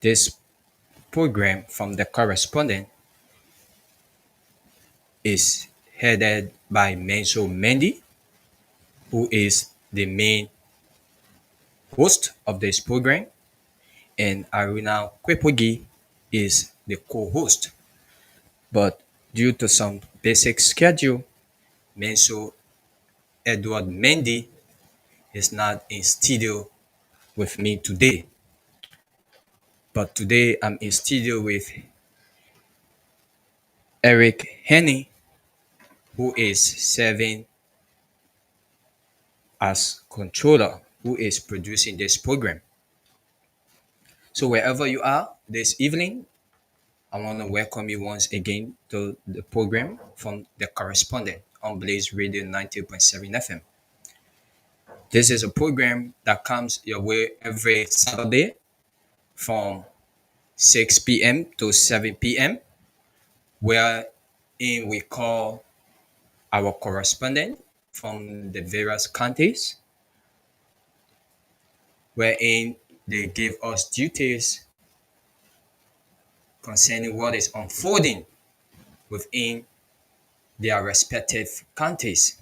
This program from the correspondent is headed by Menso Mendy, who is the main host of this program, and Aruna Kwepogi is the co-host. But due to some basic schedule, Menso Edward Mendy is not in studio with me today. But today I'm in studio with Eric Henny, who is serving as controller, who is producing this program. So wherever you are this evening, I want to welcome you once again to the program from the correspondent on Blaze Radio 90.7 FM. This is a program that comes your way every Saturday from 6 p.m. to 7 p.m., wherein we call our correspondent from the various countries, wherein they give us duties concerning what is unfolding within their respective countries.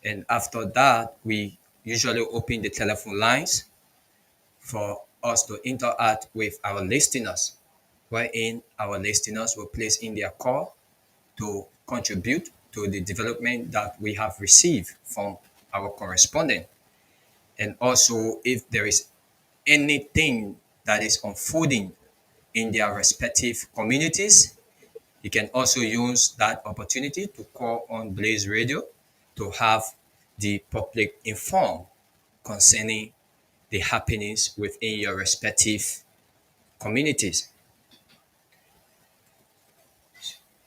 And after that, we usually open the telephone lines for us to interact with our listeners, wherein our listeners will place in their call to contribute to the development that we have received from our correspondent. And also, if there is anything that is unfolding in their respective communities, you can also use that opportunity to call on Blaze Radio to have the public informed concerning the happenings within your respective communities.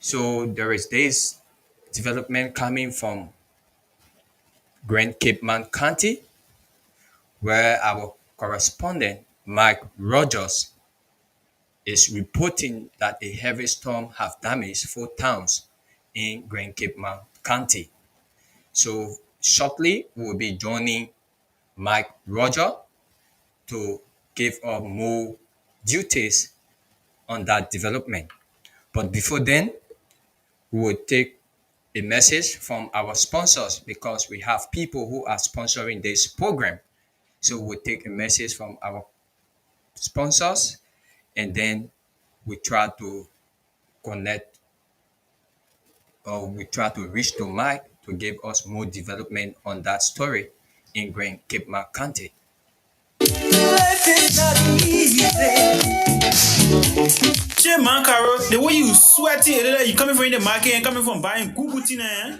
So there is this development coming from Grand Cape Mount County, where our correspondent Mike Rogers is reporting that a heavy storm have damaged four towns in Grand Cape Mount County. So shortly we'll be joining Mike Roger to give up more duties on that development. But before then, we will take a message from our sponsors because we have people who are sponsoring this program. So we'll take a message from our sponsors and then we try to connect or we try to reach to Mike to give us more development on that story in Grand Cape Mount County. Life is not easy. Che man, Carol, the way you sweaty, you coming from the market and coming from buying Gugutina, eh?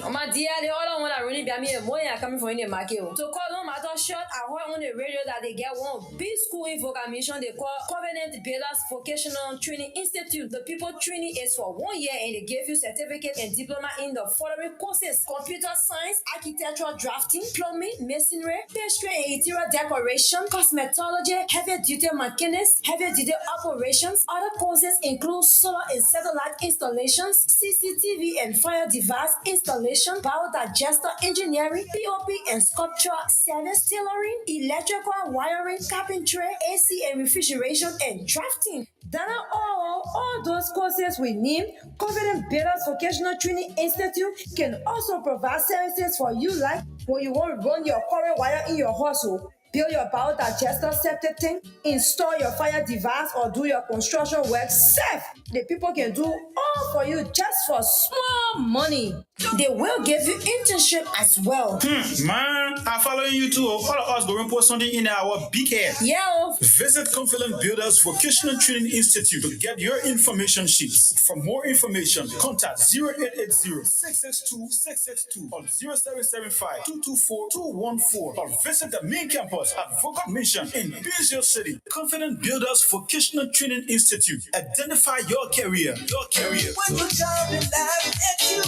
My dear, the other one that really be me more coming from in the market. So call on matter short, I heard on the radio that they get one big school info commission they call Covenant Builders Vocational Training Institute. The people training is for 1 year and they give you certificate and diploma in the following courses: computer science, architectural drafting, plumbing, masonry, pastry and interior decoration, cosmetology, heavy duty mechanics, heavy duty operations. Other courses include solar and satellite installations, CCTV and fire device installation, biodigester engineering, POP and sculpture, service tailoring, electrical wiring, carpentry, AC and refrigeration, and drafting. That are all those courses we name. Confident Builders Vocational Training Institute can also provide services for you like when you want to run your current wire in your household, build your biodigester septic tank, install your fire device, or do your construction work safe. The people can do all for you just for small money. They will give you internship as well. Man, I'm following you too. All of us going to put something in our big head. Yeah. Visit Confident Builders Vocational Training Institute to get your information sheets. For more information, contact 0880-662-662 or 0775-224-214 or visit the main campus at Vocat Mission in Bizio City. Confident Builders Vocational Training Institute. Identify your career. Your career. When you try to laugh at you,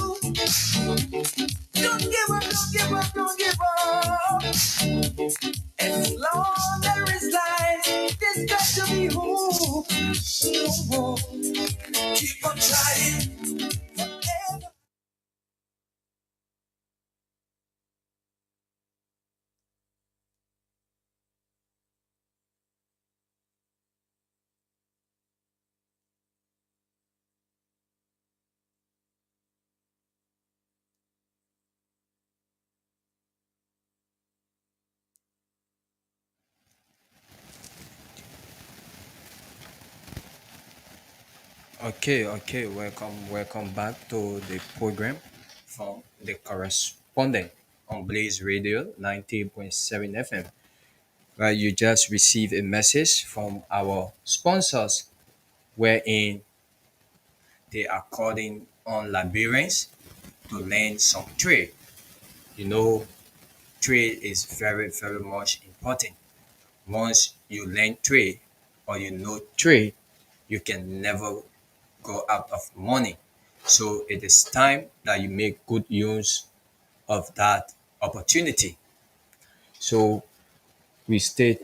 don't give up, don't give up, don't give up. As long there is life, there's got to be hope. Keep on trying. Okay. Welcome back to the program from the correspondent on Blaze Radio 90.7 FM, where you just received a message from our sponsors, wherein they are calling on Liberians to learn some trade. You know, trade is very much important. Once you learn trade or you know trade, you can never go out of money. So it is time that you make good use of that opportunity. So we stay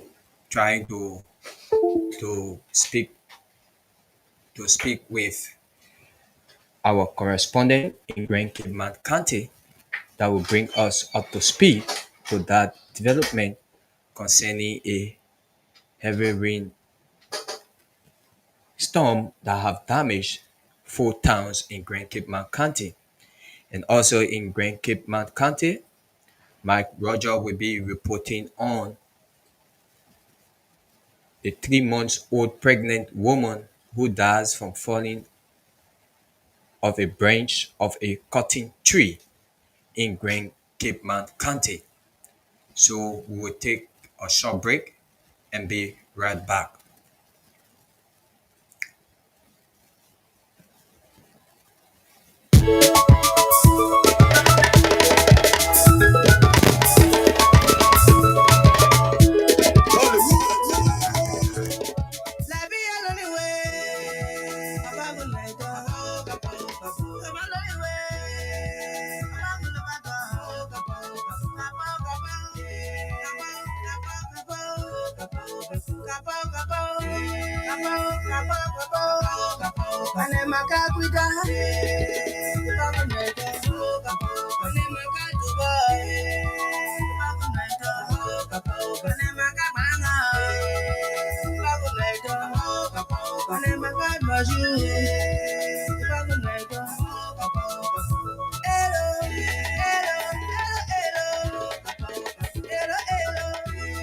trying to speak to speak with our correspondent in Grand Cape County that will bring us up to speed to that development concerning a heavy rain storm that have damaged 4 towns in Grand Cape County. And also in Grand Cape County, Mike Roger will be reporting on a 3 months old pregnant woman who dies from falling off a branch of a cotton tree in Grand Cape County. So we will take a short break and be right back. La vie est lonely way. Abago naito. Abago way. Abago nabato. Ane makakwita. Abago naito. Ane makatuba. Abago naito. Ane makabanga. Abago naito. Ane makadmashu. Abago naito. Hello, hello, hello, hello. Hello, hello, hello, hello.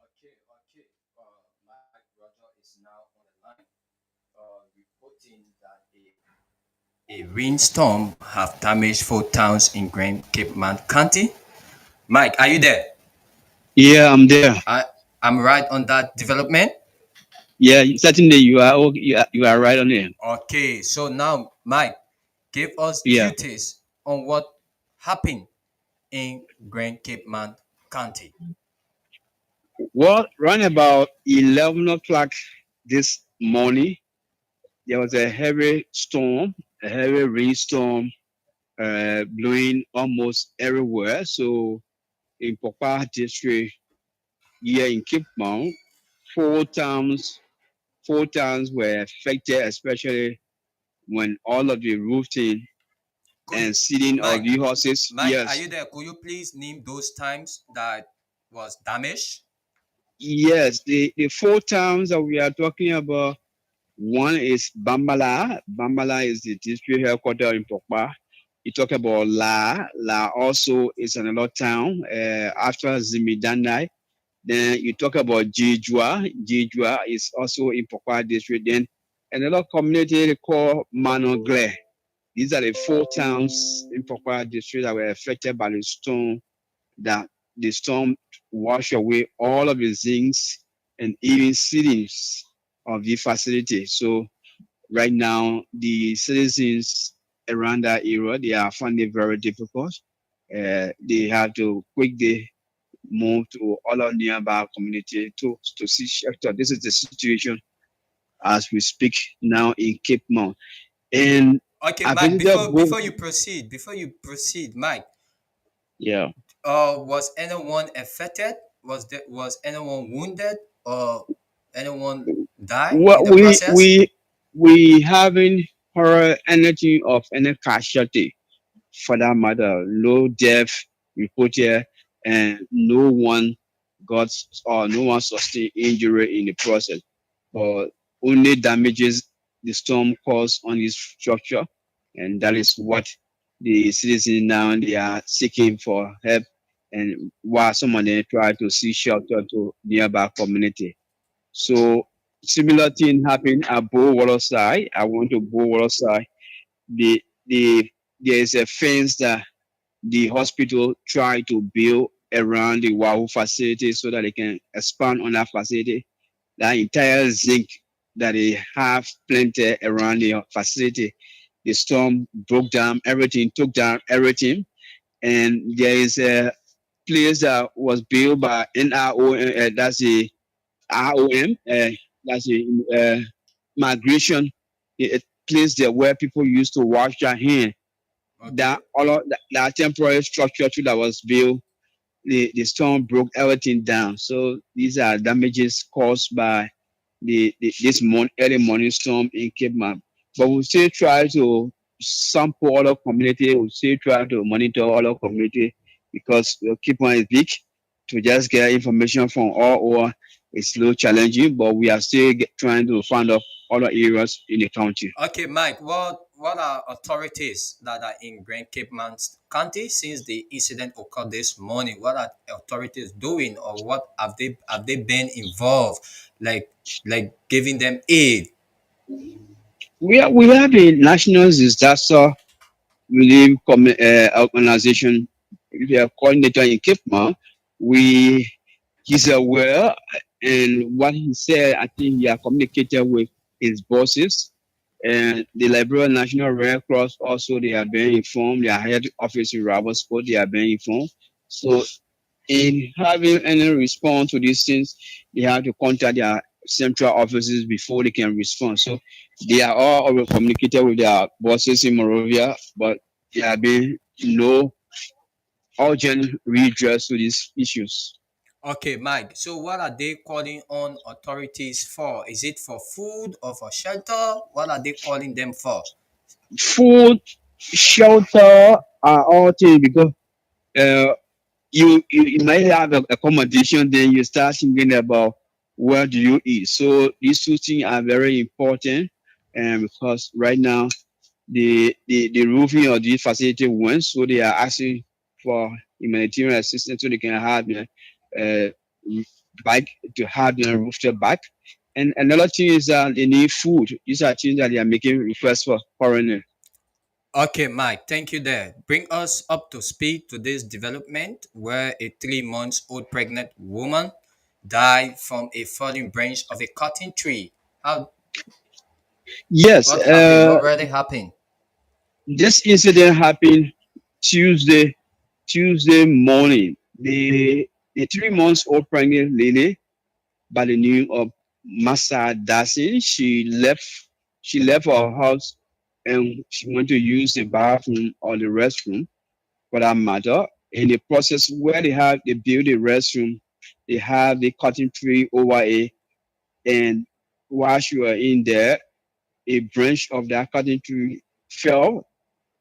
Okay. Mike Roger is now on the line, reporting that a rainstorm have damaged 4 towns in Grand Cape County. Mike, are you there? Yeah, I'm there. I, I'm right on that development. Yeah, certainly you are right on it. Okay, so now, Mike, give us Yeah. details on what happened in Grand Cape County. Well, around about 11 o'clock this morning, there was a heavy storm, a heavy rainstorm, blowing almost everywhere. So in Papa district, here in Cape Mount, four towns, four towns were affected, especially when all of the roofing Could you, and seating of Mike, the horses. Mike, are Yes, you there? Could you please name those times that was damaged? yes, the four towns that we are talking about. One is Bambala. Bambala is the district headquarters in Pokpa. You talk about La. La also is another town after Zimidandai. Then you talk about Jijua. Jijua is also in Pokpa district. Then another community called Manogle. These are the four towns in Pokpa district that were affected by the storm, that the storm washed away all of the zincs and even ceilings of the facility. So right now, the citizens around that area, they are finding it very difficult. They have to quickly move to other nearby community to see shelter. This is the situation as we speak now in Cape Mount. And Okay, I Mike. visited both. Before you proceed, Mike. Yeah. Was anyone affected? Was anyone wounded or anyone die Well, in the process? We haven't heard anything of any casualty for that matter. No death reported, and got no one sustained injury in the process. But only damages the storm caused on this structure, and that is what the citizens now they are seeking for help, and while some of them try to seek shelter to nearby community. So similar thing happened at Bow Waterside. I went to Bow Waterside. The there is a fence that the hospital tried to build around the Wahoo facility so that they can expand on that facility. That entire zinc that they have planted around the facility, the storm broke down everything, took down everything. And there is a place that was built by NRO, that's the ROM, that's the migration, a place there where people used to wash their hands. That Okay. all of that temporary structure too that was built, the storm broke everything down. So these are damages caused by this early morning storm in Cape Mount. But we still try to sample all the community. We still try to monitor all the community because Cape Mount is big. To just get information from all over it's a little challenging, but we are still trying to find out other areas in the county. Okay, Mike, what are authorities that are in Grand Cape Mount County since the incident occurred this morning? What are authorities doing, or what have they been involved, like giving them aid? We have a national disaster relief organization. We are coordinator in Cape Mount. We He's aware, and what he said, I think he has communicated with his bosses. And the Liberia National Red Cross also, they are being informed. Their head office in Robertsport, they are being informed. So in having any response to these things, they have to contact their central offices before they can respond. So they are all already communicated with their bosses in Morovia, but there have been no urgent redress to these issues. Okay, Mike. So what are they calling on authorities for? Is it for food or for shelter? What are they calling them for? Food, shelter are all things because uh, you might have a accommodation, then you start thinking about where do you eat. So these two things are very important, and because right now the roofing of the facility went, so they are asking for humanitarian assistance so they can have uh, back to have the roof back. And another thing is that they need food. These are things that they are making requests for foreigners. Okay, Mike, thank you there. Bring us up to speed to this development where a 3 months old pregnant woman died from a falling branch of a cotton tree. How Yes, what happened? What really happened? this incident happened Tuesday Tuesday morning. The 3 months old pregnant lady by the name of Massa Dasin, she left her house and she went to use the bathroom or the restroom for that matter. In the process where they build the restroom, they have the cotton tree over it, and while she was in there, a branch of that cotton tree fell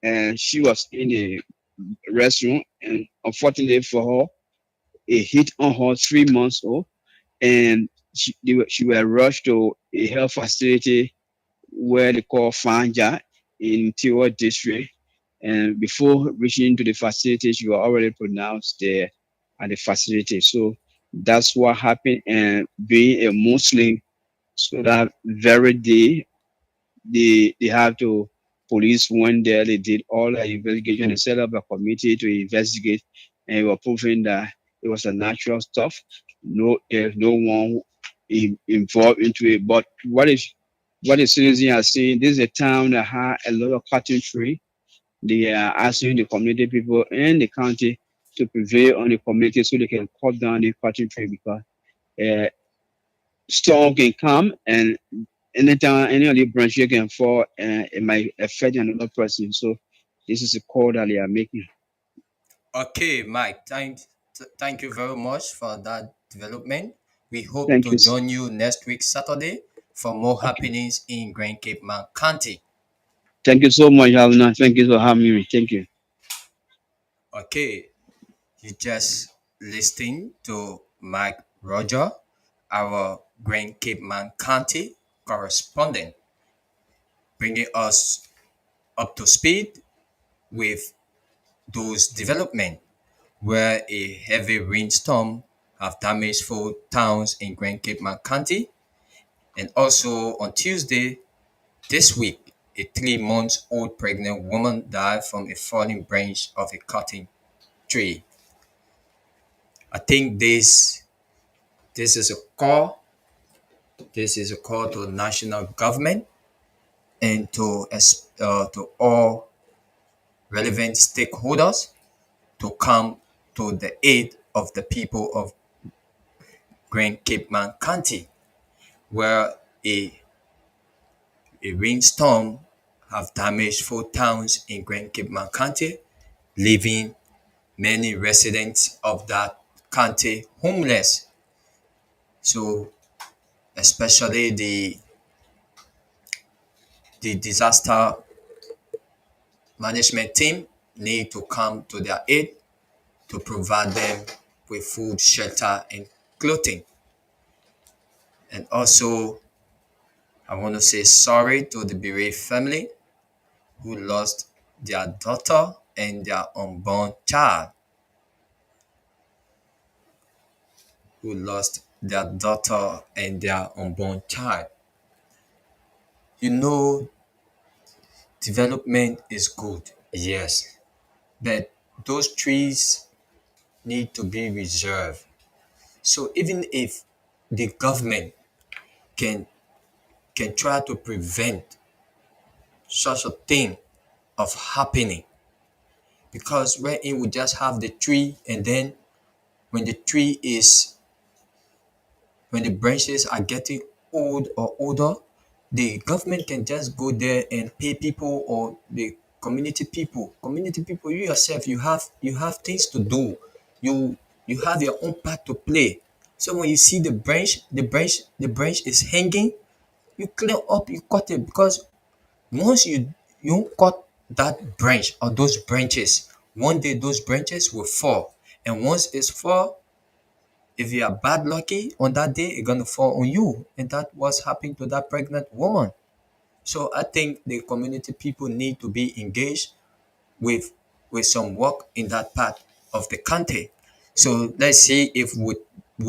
and she was in the restroom, and unfortunately for her, it hit on her 3 months old, and she was rushed to a health facility where they call Fanja in Tiwa district. And before reaching to the facility, she was already pronounced there at the facility. So that's what happened. And being a Muslim, so that very day, they have to police went there, they did all the investigation, they set up a committee to investigate, and they were proving that it was a natural stuff. There's no one involved into it. But what the citizens are saying, this is a town that had a lot of cotton tree. They are asking the community people and the county to prevail on the community so they can cut down the cotton tree because uh, storm can come, and anytime any of the branches can fall, it might affect another person. So this is a call that they are making. Okay, Mike, thank you very much for that development. We hope Thank to you. join you next week, Saturday, for more happenings in Grand Cape Mount County. Thank you so much, Haruna. Thank you for having me. Thank you. Okay, you just listening to Mike Roger, our Grand Cape Mount County correspondent, bringing us up to speed with those development where a heavy rainstorm have damaged 4 towns in Grand Cape Mount County. And also on Tuesday this week, a 3 months old pregnant woman died from a falling branch of a cotton tree. I think this is a call. This is a call to national government and to all relevant stakeholders to come to the aid of the people of Grand Cape Mount County, where a rainstorm have damaged 4 towns in Grand Cape Mount County, leaving many residents of that county homeless. So especially the disaster management team need to come to their aid to provide them with food, shelter, and clothing. And also, I want to say sorry to the bereaved family who lost their daughter and their unborn child, who lost their daughter and their unborn child. You know, development is good, yes, but those trees need to be reserved. So even if the government can can try to prevent such a thing of happening, because wherein we just have the tree, and then when the tree is when the branches are getting old or older, the government can just go there and pay people, or the community people, you yourself, you have things to do. You have your own part to play. So when you see the branch is hanging, you clear up, you cut it, because once you cut that branch or those branches, one day those branches will fall. And once it's fall, if you are bad lucky on that day, it's gonna fall on you. And that was happening to that pregnant woman. So I think the community people need to be engaged with some work in that part of the country. So let's see if we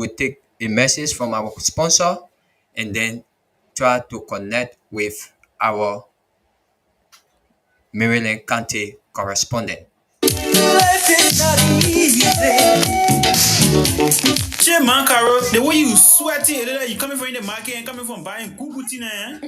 take a message from our sponsor and then try to connect with our Maryland County correspondent. Life is not easy. Shit, man, Carol, the way you sweaty, you coming from in the market and coming from buying Google tea, eh?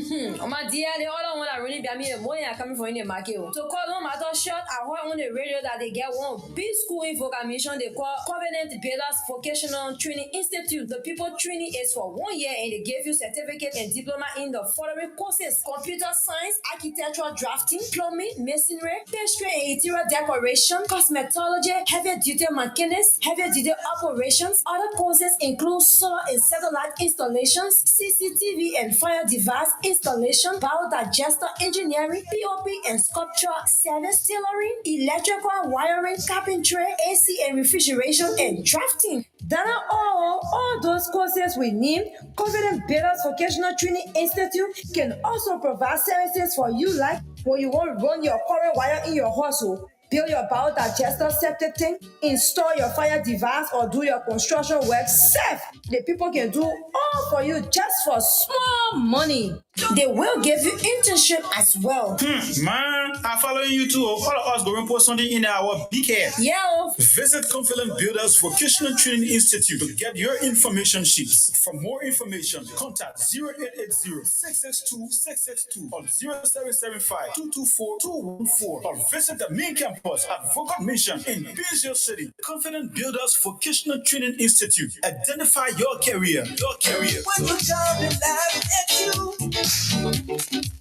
On my dear, the other one that really be me the money are coming from in the market. So call no matter short, I heard on the radio that they get one big school info commission they call Covenant Builders Vocational Training Institute. The people training is for 1 year and they give you certificate and diploma in the following courses: computer science, architectural drafting, plumbing, masonry, pastry and interior decoration, cosmetology, heavy duty mechanics, heavy duty operations. Other courses include solar and satellite installations, CCTV and fire device installation, biodigester engineering, POP and sculpture service, tailoring, electrical wiring, carpentry, AC and refrigeration, and drafting. That are all those courses we need. Confident Builders Vocational Training Institute can also provide services for you, like when you want to run your current wire in your household, build your biodigester septic tank, install your fire device, or do your construction work safe. The people can do all for you just for small money. They will give you internship as well. Man, I'm following you too. All of us going to post something in our big head. Yeah. Visit Confident Builders Vocational Training Institute to get your information sheets. For more information, contact 0880-662-662 or 0775-224-214 or visit the main campus at Vocal Mission in Bisio City. Confident Builders Vocational Training Institute. Identify your career. Your career. When you come and laugh at you,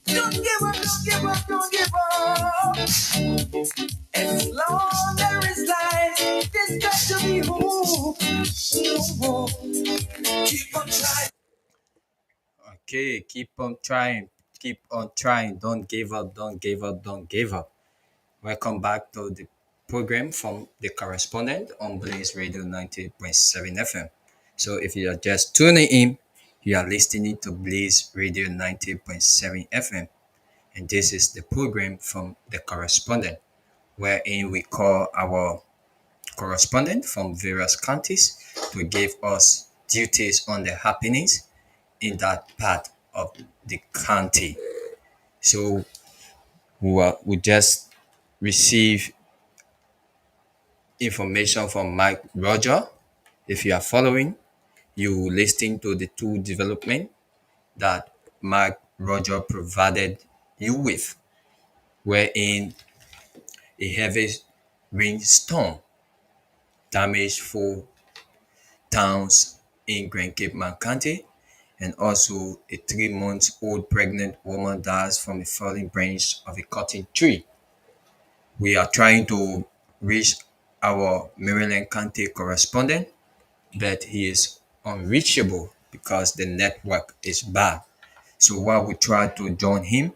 don't give up, don't give up, don't give up. As long there is life, there's got to be hope. Keep on trying. Okay, keep on trying. Keep on trying. Don't give up. Don't give up. Don't give up. Welcome back to the program from the correspondent on Blaze Radio 90.7 FM. So if you are just tuning in, you are listening to Blaze Radio 90.7 FM. And this is the program from the correspondent, wherein we call our correspondent from various counties to give us duties on the happenings in that part of the county. So we just receive information from Mike Roger. If you are following, you listen to the two development that Mike Roger provided you with, wherein a heavy rainstorm damaged four towns in Grand Cape Man County, and also a 3 month old pregnant woman dies from a falling branch of a cotton tree. We are trying to reach our Maryland County correspondent, but he is unreachable because the network is bad. So while we try to join him,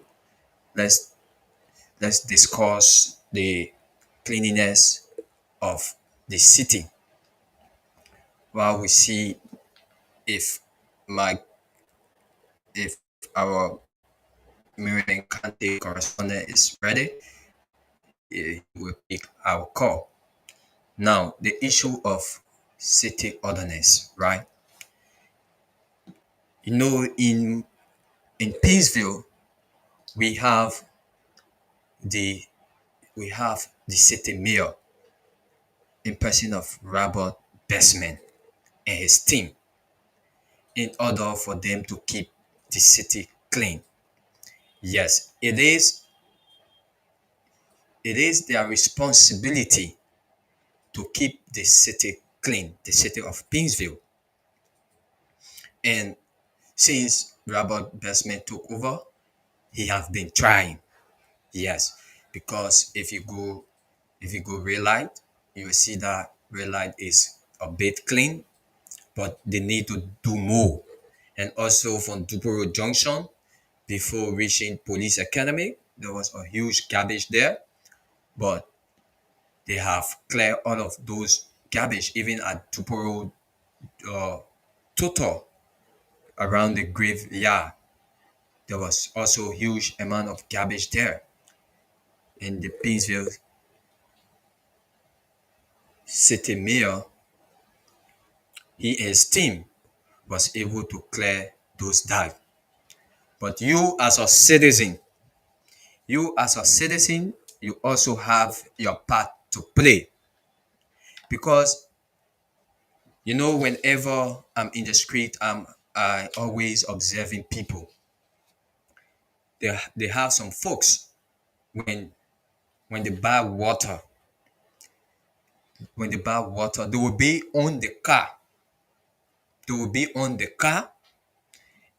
let's let's discuss the cleanliness of the city while we see if my if our Maryland County correspondent is ready. He will pick our call. Now the issue of city ordinance, right? In Peaceville, we have the we have the city mayor in person of Robert Bestman and his team in order for them to keep the city clean. Yes, it is their responsibility to keep the city clean, the city of Pinsville. And since Robert Bestman took over, he have been trying. Yes, because if you go red light, you will see that red light is a bit clean, but they need to do more. And also from Duporo Junction, before reaching Police Academy, there was a huge garbage there, but they have cleared all of those garbage, even at Duporo uh, Total around the graveyard. There was also a huge amount of garbage there. And the Pinsville city mayor, he and his team was able to clear those dive. But you as a citizen, you also have your part to play because whenever I'm in the street, I always observing people. They have some folks when when they buy water, they will be on the car. They will be on the car,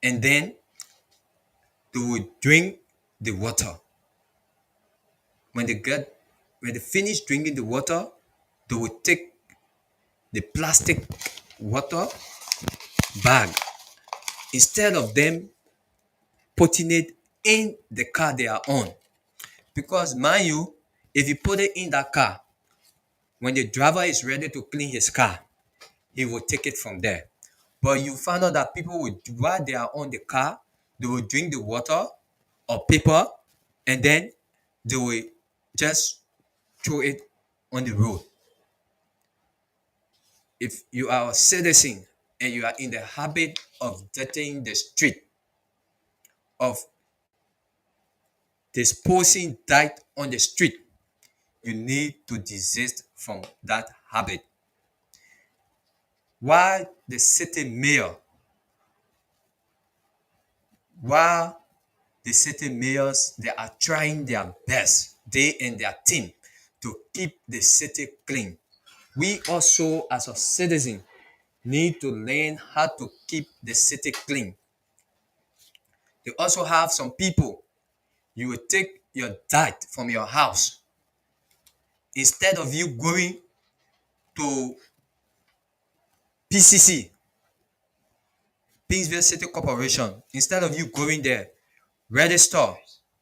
and then they will drink the water. When they get when they finish drinking the water, they will take the plastic water bag instead of them putting it in the car they are on. Because mind you, if you put it in that car, when the driver is ready to clean his car, he will take it from there. But you find out that people will, while they are on the car, they will drink the water or paper, and then they will just throw it on the road. If you are a citizen and you are in the habit of dirtying the street, of disposing dirt on the street, you need to desist from that habit. While the city mayor, while the city mayors, they are trying their best, they and their team, to keep the city clean. We also, as a citizen, need to learn how to keep the city clean. You also have some people, you will take your dirt from your house. Instead of you going to PCC Pinsville City Corporation, instead of you going there, register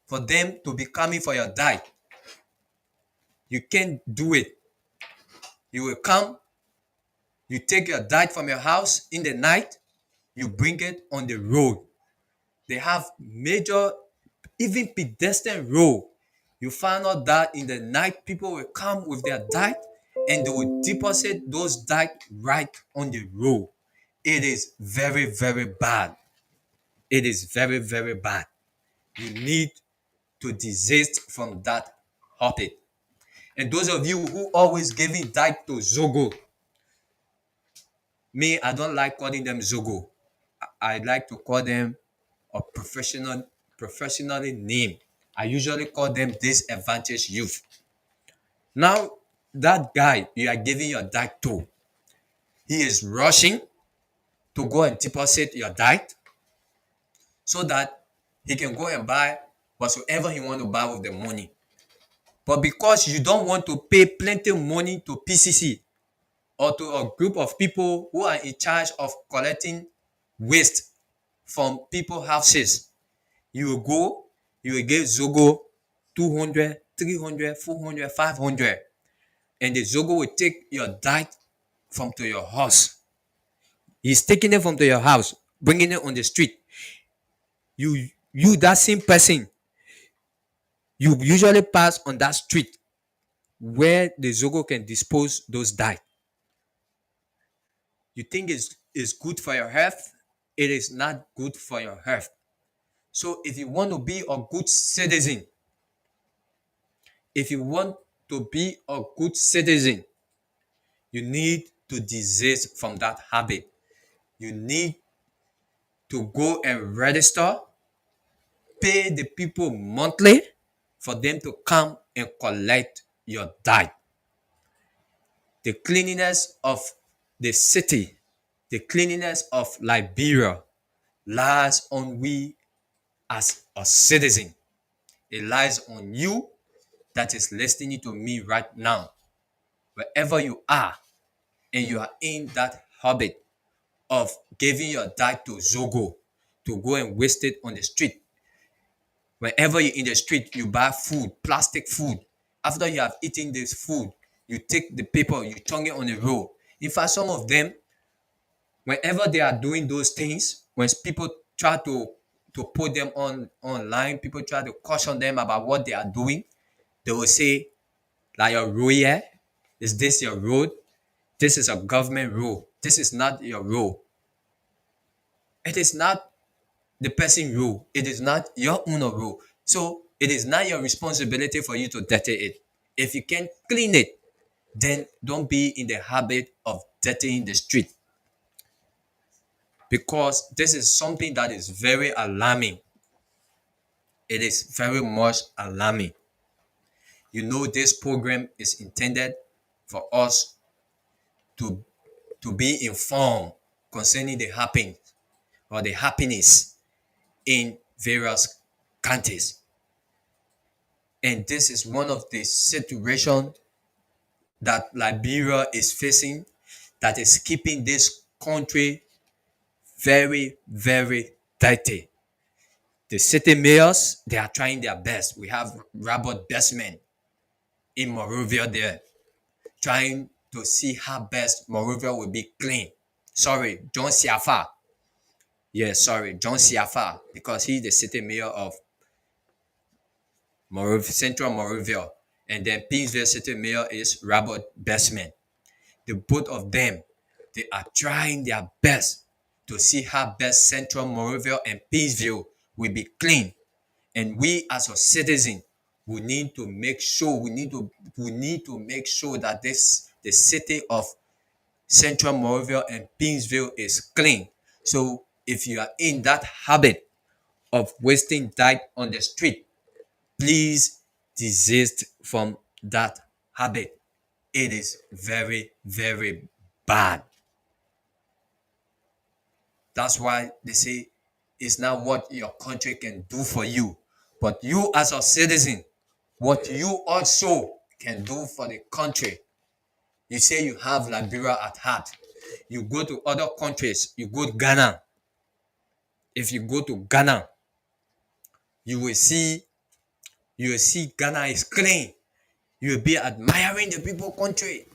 for them to be coming for your diet. You can't do it. You will come, you take your diet from your house in the night, you bring it on the road. They have major, even pedestrian road. You find out that in the night, people will come with their diet and they will deposit those diet right on the road. It is very, very bad. It is very, very bad. You need to desist from that habit. And those of you who always giving diet to Zogo, me, I don't like calling them Zogo. I like to call them a professionally name. I usually call them disadvantaged youth. Now, that guy you are giving your diet to, he is rushing to go and deposit your diet so that he can go and buy whatsoever he want to buy with the money. But because you don't want to pay plenty money to PCC or to a group of people who are in charge of collecting waste from people's houses, you will go, you will give Zogo 200, 300, 400, 500, and the Zogo will take your diet from to your house. He's taking it from to your house, bringing it on the street. You that same person, you usually pass on that street where the Zogo can dispose those diet. You think it's good for your health? It is not good for your health. So if you want to be a good citizen, if you want to be a good citizen, you need to desist from that habit. You need to go and register, pay the people monthly for them to come and collect your diet. The cleanliness of the city, the cleanliness of Liberia lies on we as a citizen. It lies on you that is listening to me right now. Wherever you are, and you are in that habit of giving your diet to Zogo to go and waste it on the street. Whenever you're in the street, you buy food, plastic food. After you have eaten this food, you take the paper, you chunk it on the road. In fact, some of them, whenever they are doing those things, when people try to put them online, people try to caution them about what they are doing, they will say, like your road here, is this your road? This is a government road. This is not your road. It is not the person road. It is not your own road. So it is not your responsibility for you to dirty it. If you can clean it, then don't be in the habit of dirtying the street. Because this is something that is very alarming. It is very much alarming. You know, this program is intended for us to, to be informed concerning the happening or the happiness in various countries. And this is one of the situations that Liberia is facing that is keeping this country very, very dirty. The city mayors, they are trying their best. We have Robert Bestman in Monrovia there, trying to see how best Monrovia will be clean. Sorry, John Siafa. Yeah, sorry, John Siafa, because he's the city mayor of Central Monrovia. And then Pinsville City Mayor is Robert Bestman. The both of them, they are trying their best to see how best Central Monrovia and Pinsville will be clean. And we as a citizen, we need to make sure that the city of Central Monrovia and Pinsville is clean. So if you are in that habit of wasting dirt on the street, please desist from that habit. It is very, very bad. That's why they say it's not what your country can do for you, but you as a citizen, what you also can do for the country. You say you have Liberia at heart. You go to other countries, you go to Ghana. If you go to Ghana, you will see Ghana is clean. You will be admiring the people country.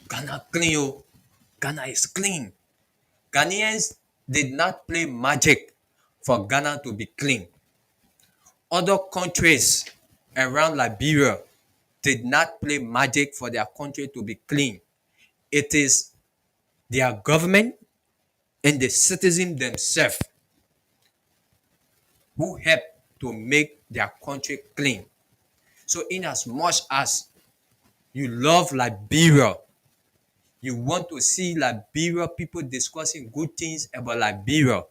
Ghana clean, oh. Ghana is clean. Ghanaians did not play magic for Ghana to be clean. Other countries around Liberia did not play magic for their country to be clean. It is their government and the citizens themselves who help to make their country clean. So, in as much as you love Liberia, you want to see Liberia people discussing good things about Liberia,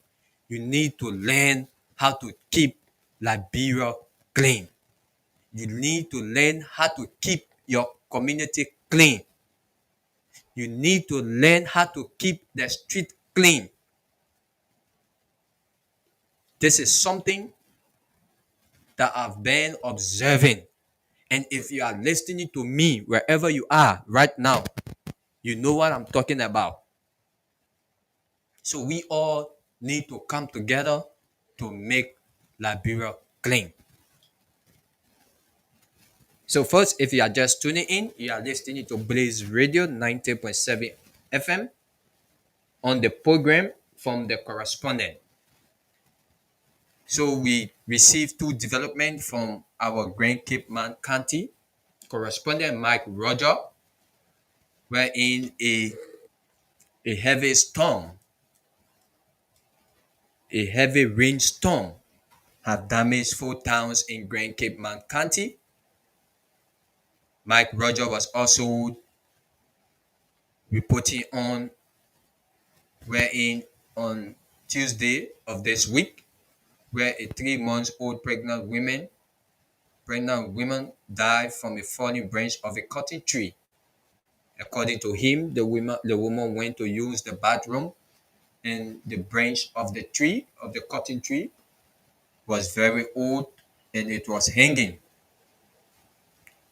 you need to learn how to keep Liberia clean. You need to learn how to keep your community clean. You need to learn how to keep the street clean. This is something that I've been observing. And if you are listening to me wherever you are right now, you know what I'm talking about. So we all need to come together to make Liberia clean. So first, if you are just tuning in, you are listening to Blaze Radio 90.7 FM on the program from the correspondent. So we received two developments from our Grand Cape Man County correspondent Mike Roger, wherein a heavy storm, a heavy rainstorm have damaged 4 towns in Grand Cape Man County. Mike Roger was also reporting on wherein on Tuesday of this week, where a 3-month-old pregnant woman died from a falling branch of a cotton tree. According to him, the woman went to use the bathroom, and the branch of the cotton tree, was very old and it was hanging.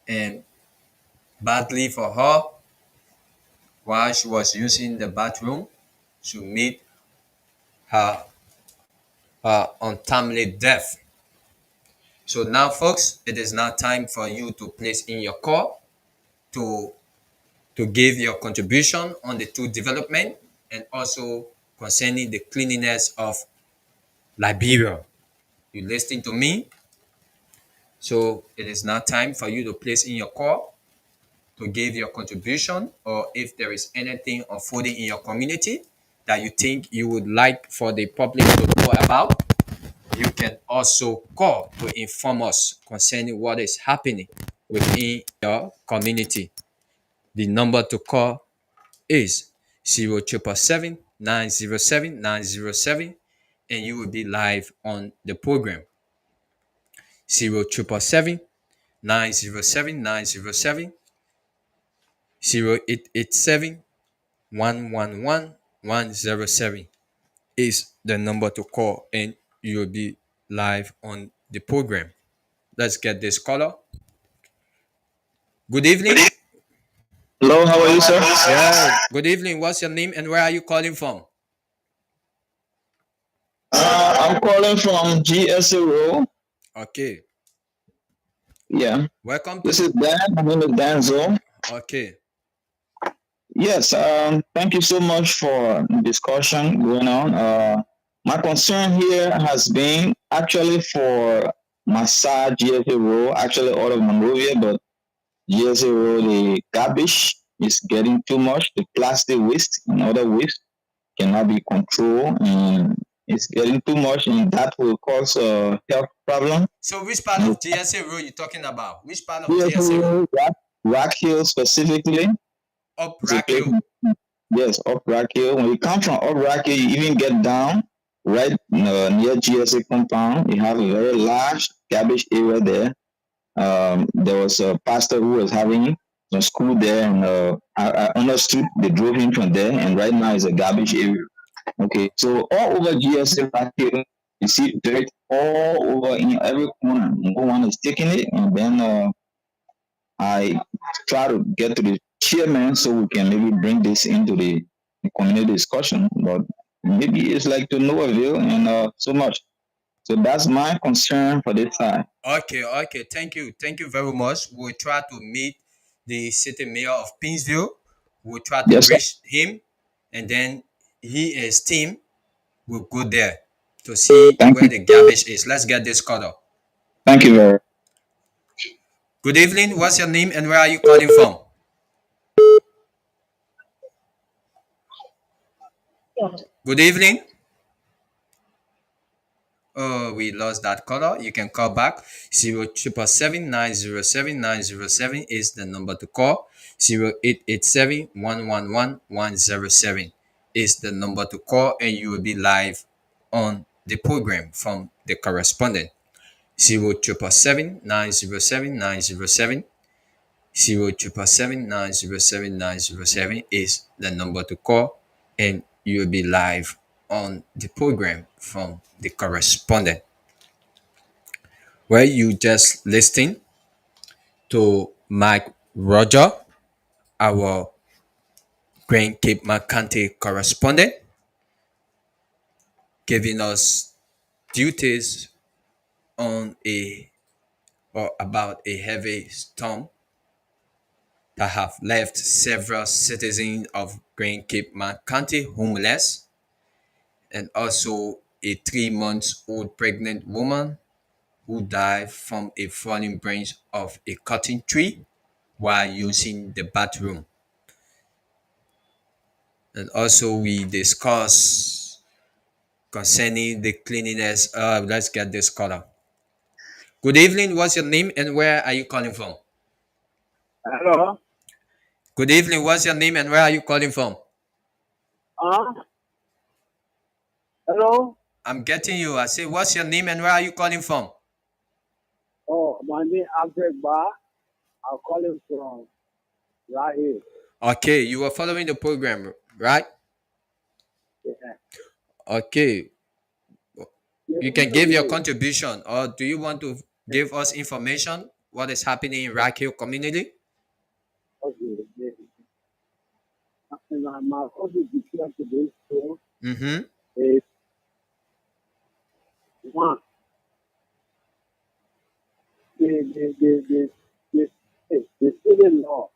And badly for her, while she was using the bathroom, she met her untimely death. So now, folks, it is now time for you to place in your call to give your contribution on the two development and also concerning the cleanliness of Liberia. You listening to me? So it is now time for you to place in your call to give your contribution, or if there is anything unfolding in your community that you think you would like for the public to know about, you can also call to inform us concerning what is happening within your community. The number to call is 0777 907 907, and you will be live on the program. 0777 907 907, 0887 111 107 is the number to call, and you'll be live on the program. Let's get this caller. Good evening. Hello, how are you, sir? Yeah, good evening. What's your name and where are you calling from? I'm calling from GSA Row. Okay. Yeah. Welcome This is Dan. My name is Dan Zo. Okay. Yes. Thank you so much for the discussion going on. My concern here has been actually for Massa GSA Row, actually all of Monrovia, but GSA Row, the garbage is getting too much. The plastic waste and other waste cannot be controlled, and it's getting too much, and that will cause a health problem. So which part of GSA Road you talking about? Which part of GSA Road? Rock Hill specifically. Up Rock Hill. Yes, up Rock Hill. When you come from up Rock Hill, you even get down right near GSA compound. You have a very large garbage area there. There was a pastor who was having some school there, and I understood they drove him from there, and right now it's a garbage area. Okay, so all over GSA Rock Hill, you see dirt all over in every corner. No one is taking it, and then I try to get to the chairman so we can maybe bring this into the community discussion. But Maybe it's like to no avail and so much. So that's my concern for this side. Okay, okay. Thank you very much. We'll try to meet the city mayor of Pinsville. We'll try to Yes, sir. reach him, and then he and his team will go there to see Thank where you. the garbage is. Let's get this cut off. Thank you very. Good evening. What's your name and where are you calling from? Good evening. Oh, we lost that caller. You can call back. 0777907 is the number to call. 0887 is the number to call, and you will be live on the program from the correspondent. 0777907 is the number to call, and you'll be live on the program from the correspondent, where you just listen to Mike Roger, our Grand Cape County correspondent, giving us duties on a or about a heavy storm that have left several citizens of Grand Cape County homeless, and also a 3 months old pregnant woman who died from a falling branch of a cotton tree while using the bathroom. And also we discuss concerning the cleanliness. Let's get this color. Good evening. What's your name and where are you calling from? Hello. Good evening. What's your name and where are you calling from? Huh? Hello. I'm getting you. I say, what's your name and where are you calling from? Oh, my name Abdul Bar. I'm calling from right here. Okay, you were following the program, right? Yeah. Okay, Yeah, you can give your contribution, or do you want to give us information what is happening in Rock Hill community? okay. Yeah. And my cousin declared today, so Mm-hmm. is one. The city law.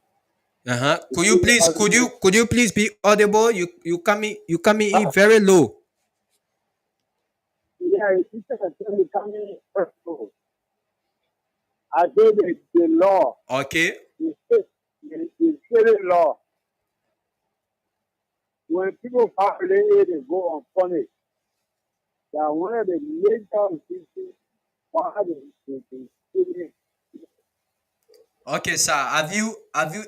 Uh-huh. The Could you city please ordinance. could you please be audible? You coming in very low. Yeah, it's coming first. I say the law, Okay. the city law. When people violate it, they go unpunished. That one of the major issues why the city. Okay, sir. Have you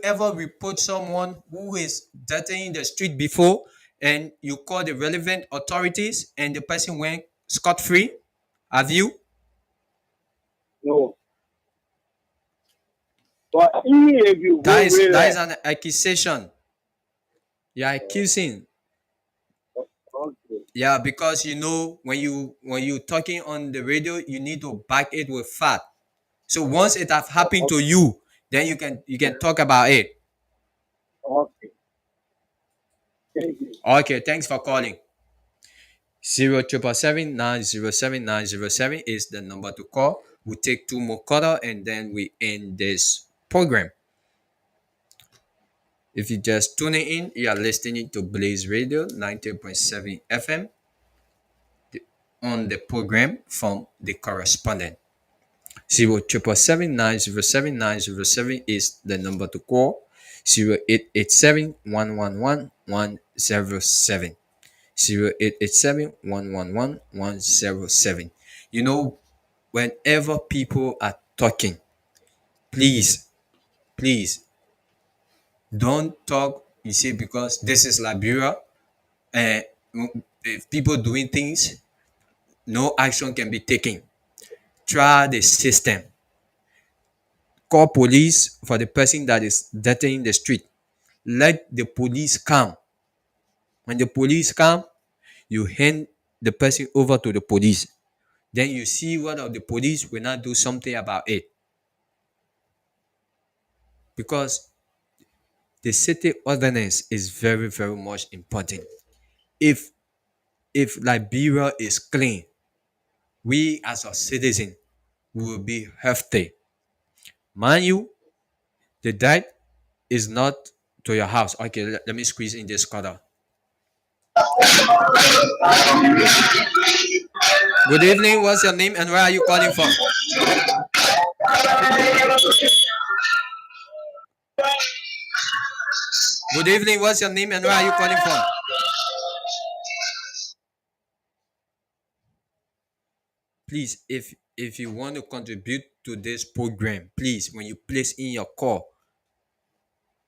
ever reported someone who is dirtying the street before and you call the relevant authorities and the person went scot free? Have you? No. But even if you go with That is that, an accusation. You're accusing. okay, Yeah, because you know when you talking on the radio, you need to back it with fact. So once it have happened to you, then you can talk about it. okay, thank you. Okay, thanks for calling. 0777907 is the number to call. We take two more caller and then we end this program. If you just tuning in, you are listening to Blaze Radio 90.7 FM on the program from the correspondent. 0777907 is the number to call. 0887 111 107. 0887 111 107. You know, whenever people are talking, please don't talk. You see, because this is Liberia, and if people doing things, no action can be taken. Try the system. Call police for the person that is dirtying the street. Let the police come. When the police come, you hand the person over to the police. Then you see whether the police will not do something about it. Because the city ordinance is very, very much important. If if Liberia is clean, we as a citizen will be healthy. Mind you, the diet is not to your house. Okay, let me squeeze in this quarter. Good evening. What's your name and where are you calling from? Good evening. What's your name and where are you calling from? Please, if you want to contribute to this program, please, when you place in your call,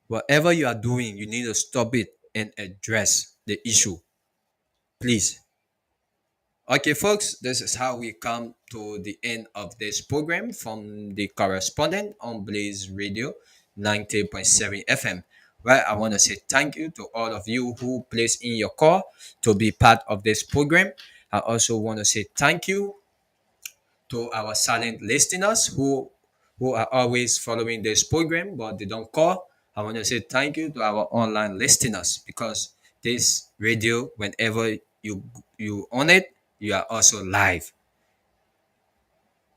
whatever you are doing, you need to stop it and address the issue. Please. Okay, folks, this is how we come to the end of this program from the correspondent on Blaze Radio 90.7 FM, where I want to say thank you to all of you who placed in your call to be part of this program. I also want to say thank you to our silent listeners who are always following this program but they don't call. I want to say thank you to our online listeners because this radio, whenever you on it, you are also live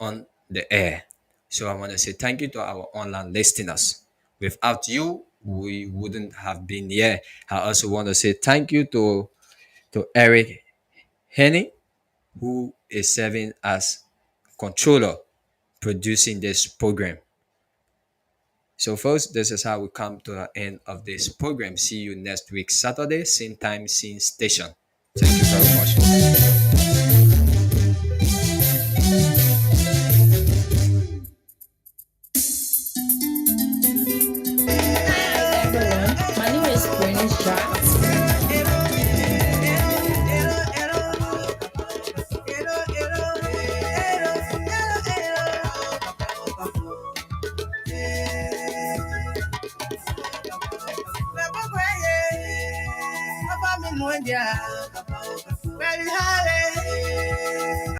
on the air. So I want to say thank you to our online listeners. Without you, we wouldn't have been here. I also want to say thank you to Eric Henny, who is serving as controller producing this program. So, folks, this is how we come to the end of this program. See you next week, Saturday, same time, same station. Thank you very much. Hi everyone, my name is Bernice Jacques. Very high.